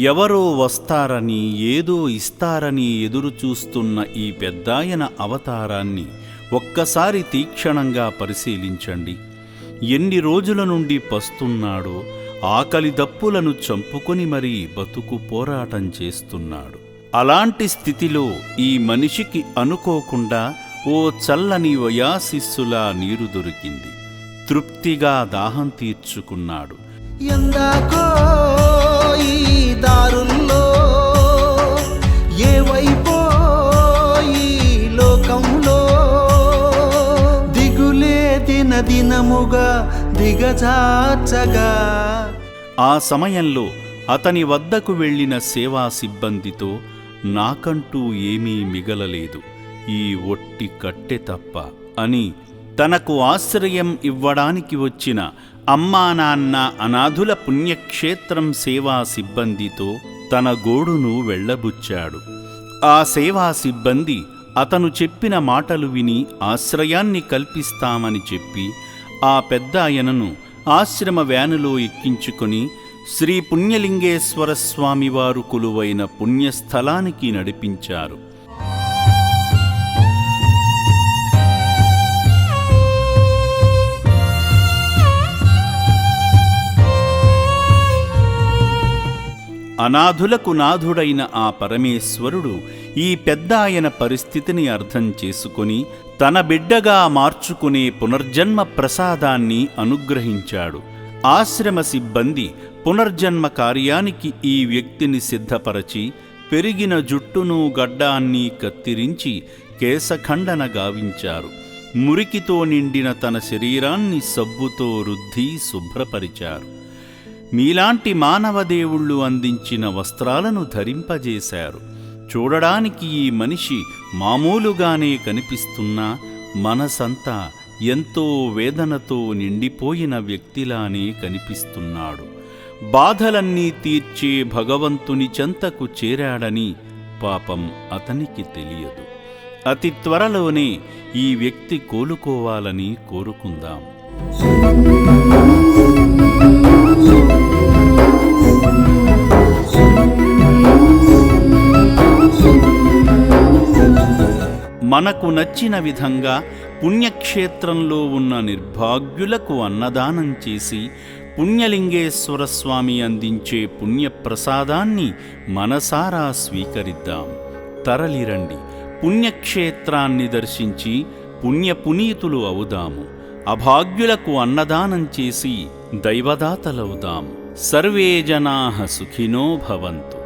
ఎవరో వస్తారని ఏదో ఇస్తారని ఎదురుచూస్తున్న ఈ పెద్దాయన అవతారాన్ని ఒక్కసారి తీక్షణంగా పరిశీలించండి. ఎన్ని రోజుల నుండి పస్తున్నాడో, ఆకలి దప్పులను చంపుకొని మరీ బతుకు పోరాటం చేస్తున్నాడు. అలాంటి స్థితిలో ఈ మనిషికి అనుకోకుండా ఓ చల్లని వయాసిస్సులా నీరు దొరికింది. తృప్తిగా దాహం తీర్చుకున్నాడు. ఎందాకో ఈ దారుల్లో ఏవైపో ఈ లోకంలో దిగులే దినదినముగా దిగజార్చగా. ఆ సమయంలో అతని వద్దకు వెళ్ళిన సేవా సిబ్బందితో, నాకంటూ ఏమీ మిగలలేదు, ఈ ఒట్టి కట్టె తప్ప అని తనకు ఆశ్రయం ఇవ్వడానికి వచ్చిన అమ్మా నాన్న అనాథుల పుణ్యక్షేత్రం సేవా సిబ్బందితో తన గోడును వెళ్ళబుచ్చాడు. ఆ సేవా సిబ్బంది అతను చెప్పిన మాటలు విని ఆశ్రయాన్ని కల్పిస్తామని చెప్పి ఆ పెద్దాయనను ఆశ్రమ వ్యానులో ఎక్కించుకొని శ్రీ పుణ్యలింగేశ్వర స్వామివారు కొలువైన పుణ్యస్థలానికి నడిపించారు. అనాథులకు నాథుడైన ఆ పరమేశ్వరుడు ఈ పెద్దాయన పరిస్థితిని అర్థం చేసుకొని తన బిడ్డగా మార్చుకునే పునర్జన్మ ప్రసాదాన్ని అనుగ్రహించాడు. ఆశ్రమ సిబ్బంది పునర్జన్మ కార్యానికి ఈ వ్యక్తిని సిద్ధపరచి పెరిగిన జుట్టును గడ్డాన్ని కత్తిరించి కేశఖండన గావించారు. మురికితో నిండిన తన శరీరాన్ని సబ్బుతో రుద్ది శుభ్రపరిచారు. మీలాంటి మానవదేవుళ్ళు అందించిన వస్త్రాలను ధరింపజేశారు. చూడడానికి ఈ మనిషి మామూలుగానే కనిపిస్తున్నా మనసంతా ఎంతో వేదనతో నిండిపోయిన వ్యక్తిలానే కనిపిస్తున్నాడు. బాధలన్నీ తీర్చే భగవంతుని చెంతకు చేరాడని పాపం అతనికి తెలియదు. అతి త్వరలోనే ఈ వ్యక్తి కోలుకోవాలని కోరుకుందాం. మనకు నచ్చిన విధంగా పుణ్యక్షేత్రంలో ఉన్న నిర్భాగ్యులకు అన్నదానం చేసి పుణ్యలింగేశ్వర స్వామి అందించే పుణ్యప్రసాదాన్ని మనసారా స్వీకరిద్దాం. తరలిరండి, పుణ్యక్షేత్రాన్ని దర్శించి పుణ్యపునీతులు అవుదాము. అభాగ్యులకు అన్నదానం చేసి దైవదాతలవుదాం. సర్వే జనాః సుఖినో భవంతు.